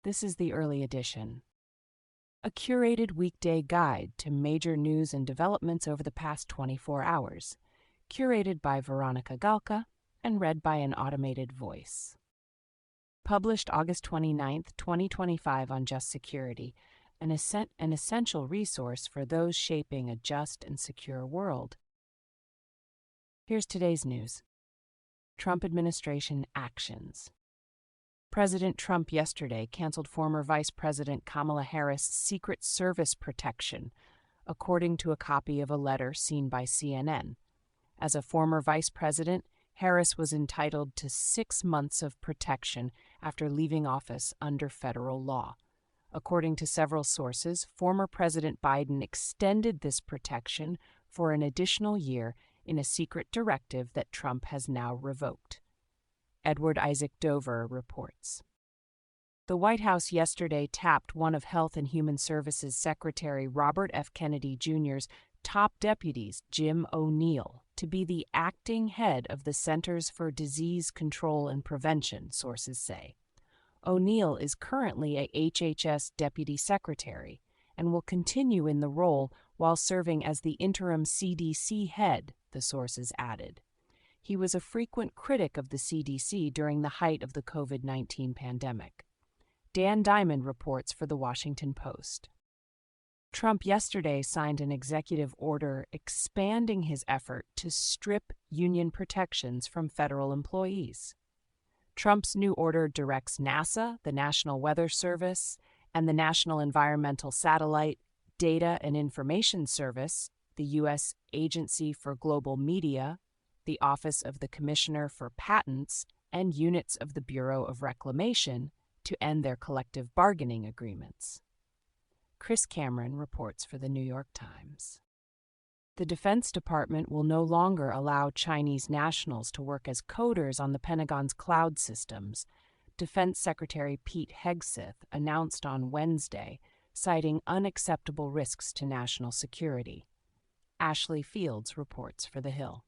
This is the early edition, a curated weekday guide to major news and developments over the past 24 hours, curated by Veronica Galka and read by an automated voice. Published August 29, 2025 on Just Security, an essential resource for those shaping a just and secure world. Here's today's news. Trump administration actions. President Trump yesterday canceled former Vice President Kamala Harris' Secret Service protection, according to a copy of a letter seen by CNN. As a former vice president, Harris was entitled to 6 months of protection after leaving office under federal law. According to several sources, former President Biden extended this protection for an additional year in a secret directive that Trump has now revoked. Edward Isaac Dover reports. The White House yesterday tapped one of Health and Human Services Secretary Robert F. Kennedy Jr.'s top deputies, Jim O'Neill, to be the acting head of the Centers for Disease Control and Prevention, sources say. O'Neill is currently a HHS deputy secretary and will continue in the role while serving as the interim CDC head, the sources added. He was a frequent critic of the CDC during the height of the COVID-19 pandemic. Dan Diamond reports for The Washington Post. Trump yesterday signed an executive order expanding his effort to strip union protections from federal employees. Trump's new order directs NASA, the National Weather Service, and the National Environmental Satellite Data and Information Service, the U.S. Agency for Global Media, the Office of the Commissioner for Patents, and units of the Bureau of Reclamation to end their collective bargaining agreements. Chris Cameron reports for the New York Times. The Defense Department will no longer allow Chinese nationals to work as coders on the Pentagon's cloud systems, Defense Secretary Pete Hegseth announced on Wednesday, citing unacceptable risks to national security. Ashley Fields reports for The Hill.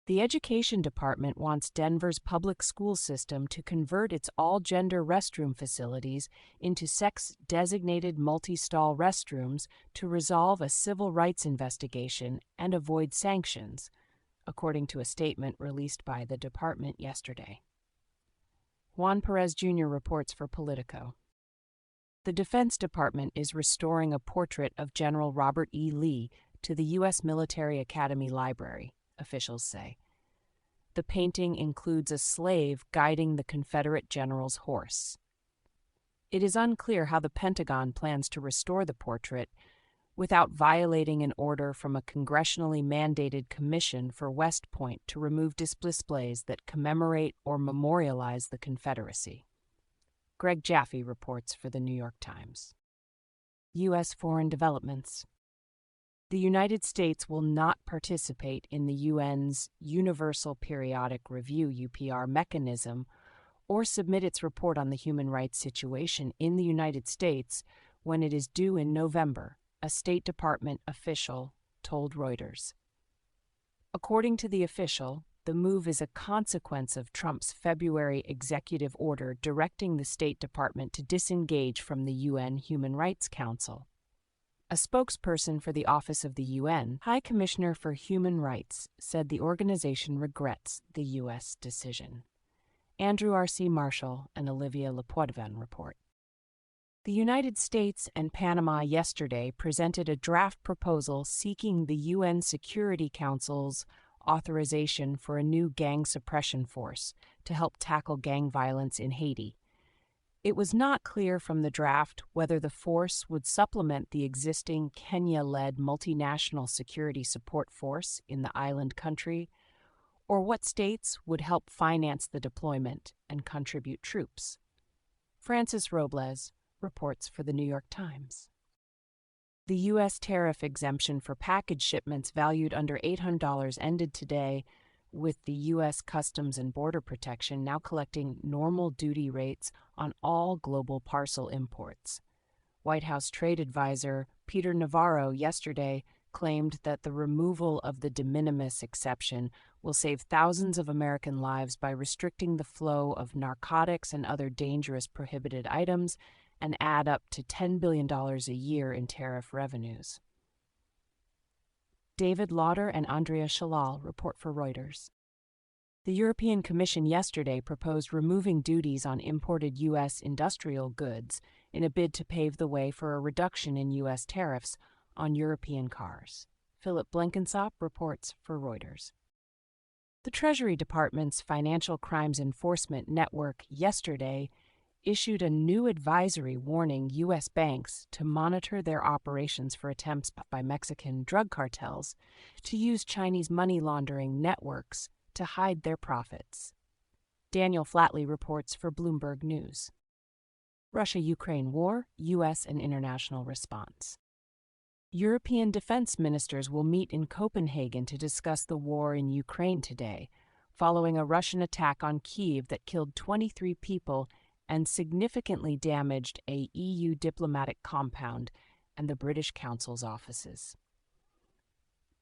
The Education Department wants Denver's public school system to convert its all-gender restroom facilities into sex-designated multi-stall restrooms to resolve a civil rights investigation and avoid sanctions, according to a statement released by the department yesterday. Juan Perez Jr. reports for Politico. The Defense Department is restoring a portrait of General Robert E. Lee to the U.S. Military Academy Library, officials say. The painting includes a slave guiding the Confederate general's horse. It is unclear how the Pentagon plans to restore the portrait without violating an order from a congressionally mandated commission for West Point to remove displays that commemorate or memorialize the Confederacy. Greg Jaffe reports for the New York Times. U.S. Foreign Developments. The United States will not participate in the UN's Universal Periodic Review (UPR) mechanism or submit its report on the human rights situation in the United States when it is due in November, a State Department official told Reuters. According to the official, the move is a consequence of Trump's February executive order directing the State Department to disengage from the UN Human Rights Council. A spokesperson for the Office of the UN, High Commissioner for Human Rights, said the organization regrets the U.S. decision. Andrew R.C. Marshall and Olivia Lepoitevin report. The United States and Panama yesterday presented a draft proposal seeking the UN Security Council's authorization for a new gang suppression force to help tackle gang violence in Haiti. It was not clear from the draft whether the force would supplement the existing Kenya-led multinational security support force in the island country, or what states would help finance the deployment and contribute troops. Francis Robles reports for the New York Times. The U.S. tariff exemption for package shipments valued under $800 ended today, with the U.S. Customs and Border Protection now collecting normal duty rates on all global parcel imports. White House trade advisor Peter Navarro yesterday claimed that the removal of the de minimis exception will save thousands of American lives by restricting the flow of narcotics and other dangerous prohibited items and add up to $10 billion a year in tariff revenues. David Lauder and Andrea Shalal report for Reuters. The European Commission yesterday proposed removing duties on imported U.S. industrial goods in a bid to pave the way for a reduction in U.S. tariffs on European cars. Philip Blenkinsop reports for Reuters. The Treasury Department's Financial Crimes Enforcement Network yesterday issued a new advisory warning U.S. banks to monitor their operations for attempts by Mexican drug cartels to use Chinese money laundering networks to hide their profits. Daniel Flatley reports for Bloomberg News. Russia-Ukraine war, U.S. and international response. European defense ministers will meet in Copenhagen to discuss the war in Ukraine today, following a Russian attack on Kyiv that killed 23 people and significantly damaged a EU diplomatic compound and the British Council's offices.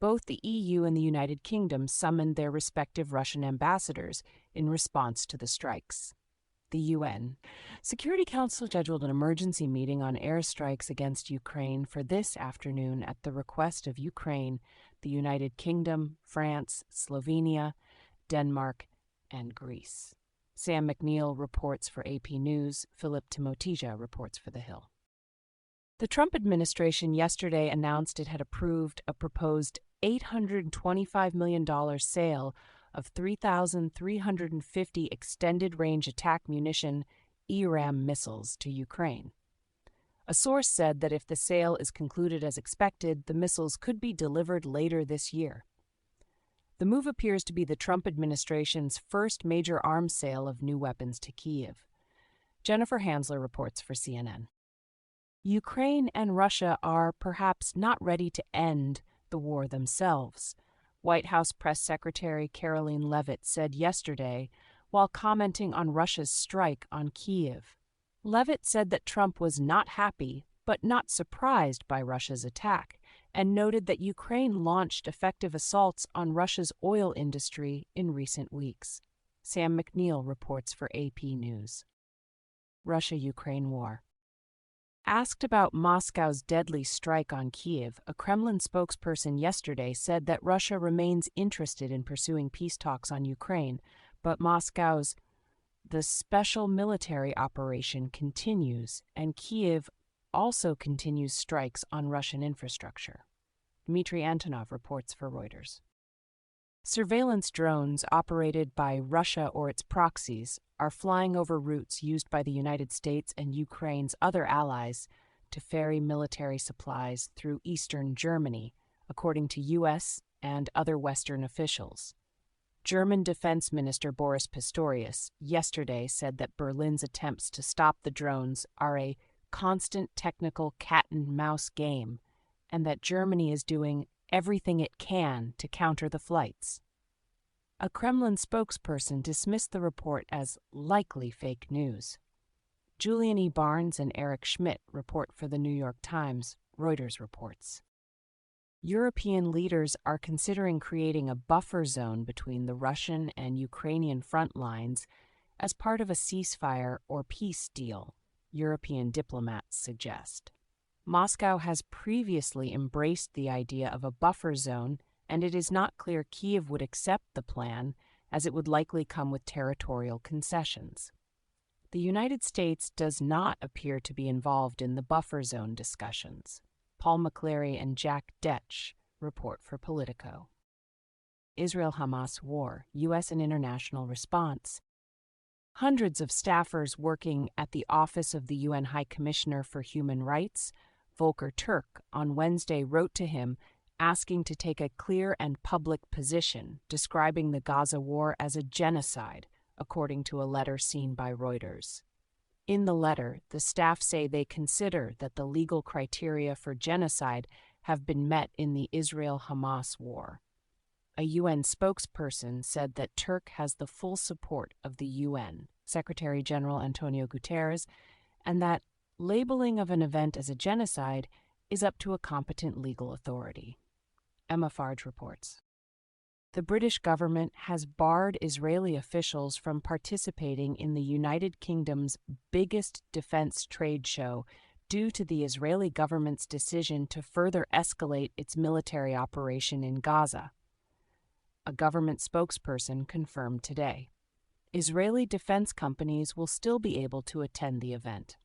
Both the EU and the United Kingdom summoned their respective Russian ambassadors in response to the strikes. The UN Security Council scheduled an emergency meeting on airstrikes against Ukraine for this afternoon at the request of Ukraine, the United Kingdom, France, Slovenia, Denmark, and Greece. Sam McNeil reports for AP News. Philip Timotija reports for The Hill. The Trump administration yesterday announced it had approved a proposed $825 million sale of 3,350 extended-range attack munition ERAM missiles to Ukraine. A source said that if the sale is concluded as expected, the missiles could be delivered later this year. The move appears to be the Trump administration's first major arms sale of new weapons to Kyiv. Jennifer Hansler reports for CNN. Ukraine and Russia are perhaps not ready to end the war themselves, White House Press Secretary Karoline Leavitt said yesterday while commenting on Russia's strike on Kyiv. Leavitt said that Trump was not happy but not surprised by Russia's attack, and noted that Ukraine launched effective assaults on Russia's oil industry in recent weeks. Sam McNeil reports for AP News. Russia-Ukraine war. Asked about Moscow's deadly strike on Kyiv, a Kremlin spokesperson yesterday said that Russia remains interested in pursuing peace talks on Ukraine, but Moscow's "the special military operation" continues, and Kyiv also continues strikes on Russian infrastructure. Dmitry Antonov reports for Reuters. Surveillance drones operated by Russia or its proxies are flying over routes used by the United States and Ukraine's other allies to ferry military supplies through eastern Germany, according to U.S. and other Western officials. German Defense Minister Boris Pistorius yesterday said that Berlin's attempts to stop the drones are a constant technical cat-and-mouse game, and that Germany is doing everything it can to counter the flights. A Kremlin spokesperson dismissed the report as likely fake news. Julian E. Barnes and Eric Schmidt report for the New York Times, Reuters reports. European leaders are considering creating a buffer zone between the Russian and Ukrainian front lines as part of a ceasefire or peace deal, European diplomats suggest. Moscow has previously embraced the idea of a buffer zone, and it is not clear Kyiv would accept the plan, as it would likely come with territorial concessions. The United States does not appear to be involved in the buffer zone discussions. Paul McClary and Jack Detch report for Politico. Israel-Hamas war, U.S. and international response. Hundreds of staffers working at the Office of the UN High Commissioner for Human Rights, Volker Turk, on Wednesday wrote to him asking to take a clear and public position, describing the Gaza war as a genocide, according to a letter seen by Reuters. In the letter, the staff say they consider that the legal criteria for genocide have been met in the Israel-Hamas war. A UN spokesperson said that Turk has the full support of the UN, Secretary General Antonio Guterres, and that labeling of an event as a genocide is up to a competent legal authority. Emma Farge reports. The British government has barred Israeli officials from participating in the United Kingdom's biggest defense trade show due to the Israeli government's decision to further escalate its military operation in Gaza. A government spokesperson confirmed today. Israeli defense companies will still be able to attend the event.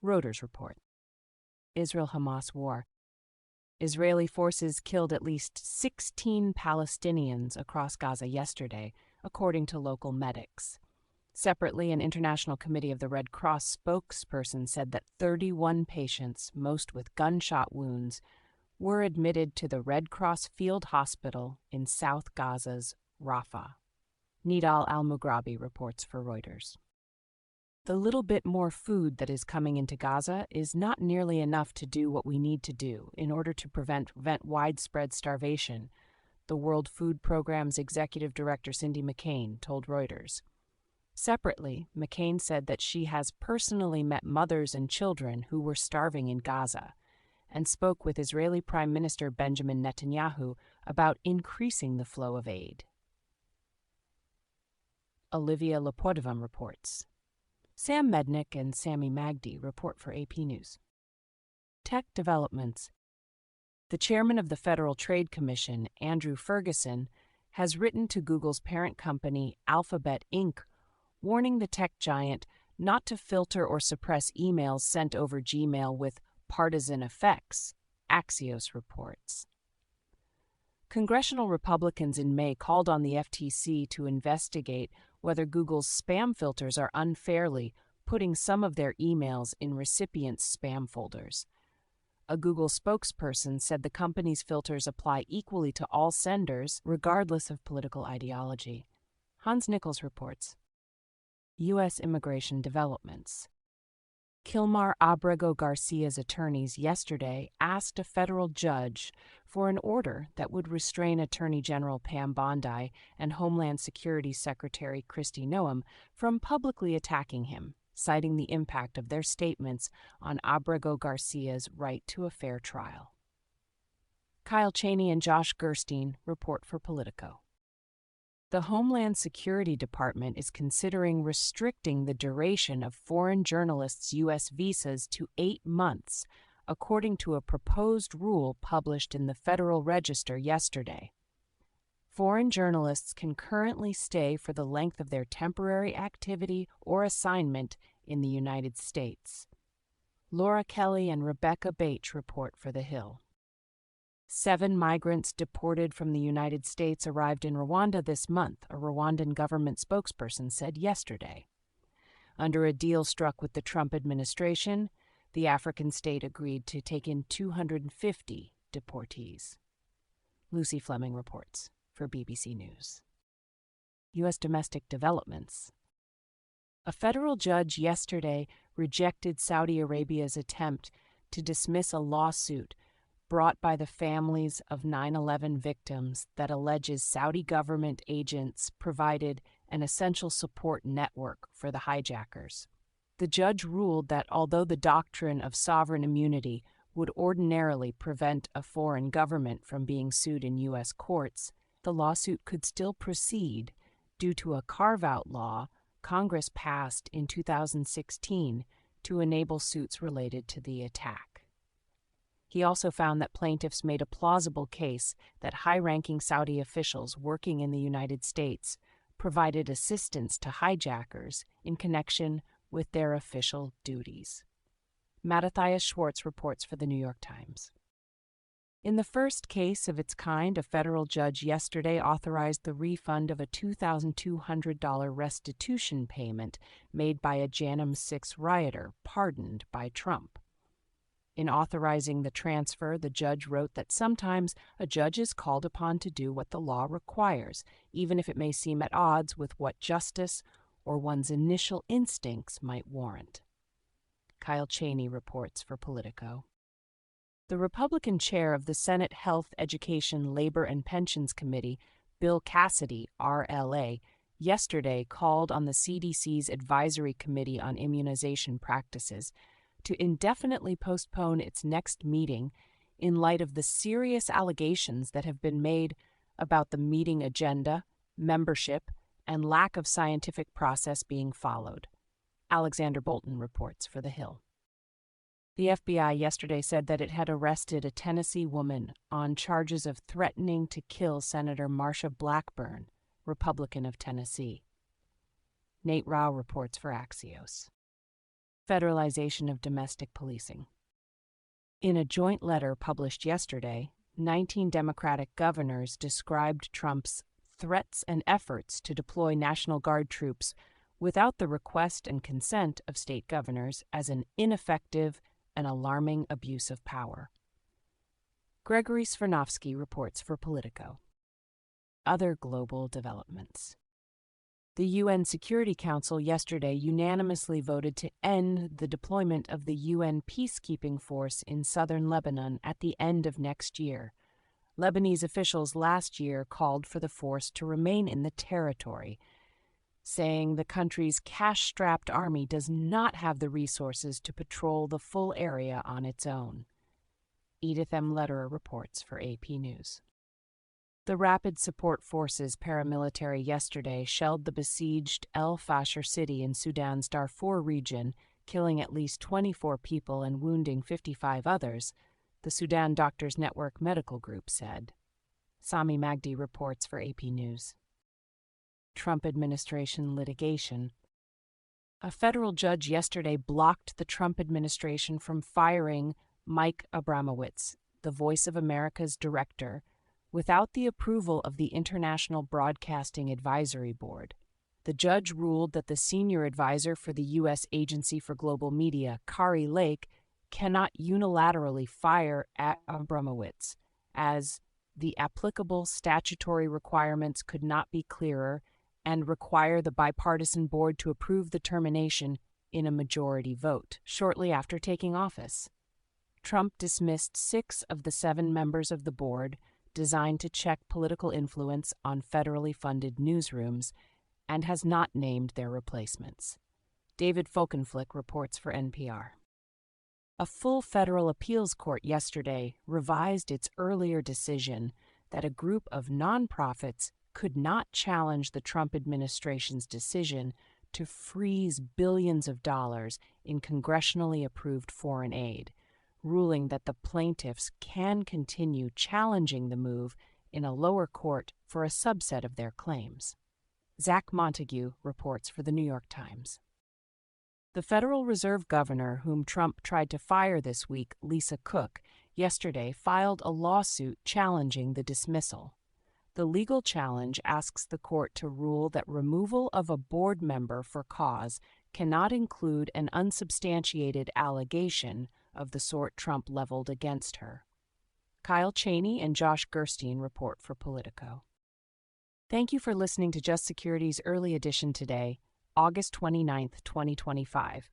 Reuters report. Israel-Hamas war. Israeli forces killed at least 16 Palestinians across Gaza yesterday, according to local medics. Separately, an International Committee of the Red Cross spokesperson said that 31 patients, most with gunshot wounds, were admitted to the Red Cross Field Hospital in South Gaza's Rafah. Nidal al-Mughrabi reports for Reuters. The little bit more food that is coming into Gaza is not nearly enough to do what we need to do in order to prevent widespread starvation, the World Food Programme's executive director Cindy McCain told Reuters. Separately, McCain said that she has personally met mothers and children who were starving in Gaza and spoke with Israeli Prime Minister Benjamin Netanyahu about increasing the flow of aid. Olivia Lepodovam reports. Sam Mednick and Sami Magdi report for AP News. Tech developments. The chairman of the Federal Trade Commission, Andrew Ferguson, has written to Google's parent company, Alphabet Inc., warning the tech giant not to filter or suppress emails sent over Gmail with partisan effects, Axios reports. Congressional Republicans in May called on the FTC to investigate whether Google's spam filters are unfairly putting some of their emails in recipients' spam folders. A Google spokesperson said the company's filters apply equally to all senders, regardless of political ideology. Hans Nichols reports. U.S. immigration developments. Kilmar Abrego Garcia's attorneys yesterday asked a federal judge for an order that would restrain Attorney General Pam Bondi and Homeland Security Secretary Kristi Noem from publicly attacking him, citing the impact of their statements on Abrego Garcia's right to a fair trial. Kyle Cheney and Josh Gerstein report for Politico. The Homeland Security Department is considering restricting the duration of foreign journalists' U.S. visas to 8 months, according to a proposed rule published in the Federal Register yesterday. Foreign journalists can currently stay for the length of their temporary activity or assignment in the United States. Laura Kelly and Rebecca Bache report for The Hill. 7 migrants deported from the United States arrived in Rwanda this month, a Rwandan government spokesperson said yesterday. Under a deal struck with the Trump administration, the African state agreed to take in 250 deportees. Lucy Fleming reports for BBC News. U.S. domestic developments. A federal judge yesterday rejected Saudi Arabia's attempt to dismiss a lawsuit brought by the families of 9/11 victims that alleges Saudi government agents provided an essential support network for the hijackers. The judge ruled that although the doctrine of sovereign immunity would ordinarily prevent a foreign government from being sued in U.S. courts, the lawsuit could still proceed due to a carve-out law Congress passed in 2016 to enable suits related to the attack. He also found that plaintiffs made a plausible case that high-ranking Saudi officials working in the United States provided assistance to hijackers in connection with their official duties. Mattathias Schwartz reports for the New York Times. In the first case of its kind, a federal judge yesterday authorized the refund of a $2,200 restitution payment made by a Janum 6 rioter pardoned by Trump. In authorizing the transfer, the judge wrote that sometimes a judge is called upon to do what the law requires, even if it may seem at odds with what justice or one's initial instincts might warrant. Kyle Cheney reports for Politico. The Republican chair of the Senate Health, Education, Labor, and Pensions Committee, Bill Cassidy, RLA, yesterday called on the CDC's Advisory Committee on Immunization Practices to indefinitely postpone its next meeting in light of the serious allegations that have been made about the meeting agenda, membership, and lack of scientific process being followed. Alexander Bolton reports for The Hill. The FBI yesterday said that it had arrested a Tennessee woman on charges of threatening to kill Senator Marsha Blackburn, Republican of Tennessee. Nate Rao reports for Axios. Federalization of domestic policing. In a joint letter published yesterday, 19 Democratic governors described Trump's threats and efforts to deploy National Guard troops without the request and consent of state governors as an ineffective and alarming abuse of power. Gregory Svirnovsky reports for Politico. Other global developments. The UN Security Council yesterday unanimously voted to end the deployment of the UN peacekeeping force in southern Lebanon at the end of next year. Lebanese officials last year called for the force to remain in the territory, saying the country's cash-strapped army does not have the resources to patrol the full area on its own. Edith M. Lederer reports for AP News. The Rapid Support Forces paramilitary yesterday shelled the besieged El Fasher city in Sudan's Darfur region, killing at least 24 people and wounding 55 others, the Sudan Doctors Network Medical Group said. Sami Magdi reports for AP News. Trump administration litigation. A federal judge yesterday blocked the Trump administration from firing Mike Abramowitz, the Voice of America's director, without the approval of the International Broadcasting Advisory Board. The judge ruled that the senior advisor for the U.S. Agency for Global Media, Kari Lake, cannot unilaterally fire Abramowitz, as the applicable statutory requirements could not be clearer and require the bipartisan board to approve the termination in a majority vote shortly after taking office. Trump dismissed 6 of the 7 members of the board designed to check political influence on federally funded newsrooms and has not named their replacements. David Folkenflik reports for NPR. A full federal appeals court yesterday revised its earlier decision that a group of nonprofits could not challenge the Trump administration's decision to freeze billions of dollars in congressionally approved foreign aid, ruling that the plaintiffs can continue challenging the move in a lower court for a subset of their claims. Zach Montague reports for The New York Times. The Federal Reserve Governor, whom Trump tried to fire this week, Lisa Cook, yesterday filed a lawsuit challenging the dismissal. The legal challenge asks the court to rule that removal of a board member for cause cannot include an unsubstantiated allegation of the sort Trump leveled against her. Kyle Cheney and Josh Gerstein report for Politico. Thank you for listening to Just Security's early edition today, August 29, 2025.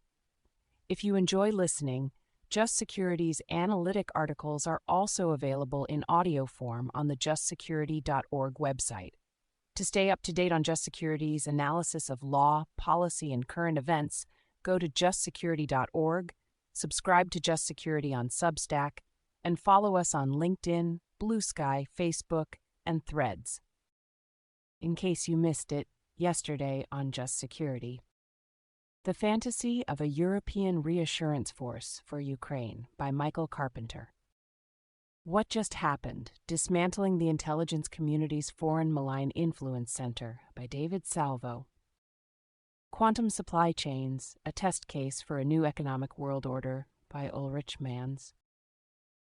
If you enjoy listening, Just Security's analytic articles are also available in audio form on the justsecurity.org website. To stay up to date on Just Security's analysis of law, policy, and current events, go to justsecurity.org, subscribe to Just Security on Substack, and follow us on LinkedIn, Blue Sky, Facebook, and Threads. In case you missed it, yesterday on Just Security. The Fantasy of a European Reassurance Force for Ukraine by Michael Carpenter. What Just Happened? Dismantling the Intelligence Community's Foreign Malign Influence Center by David Salvo. Quantum Supply Chains, a Test Case for a New Economic World Order by Ulrich Manns.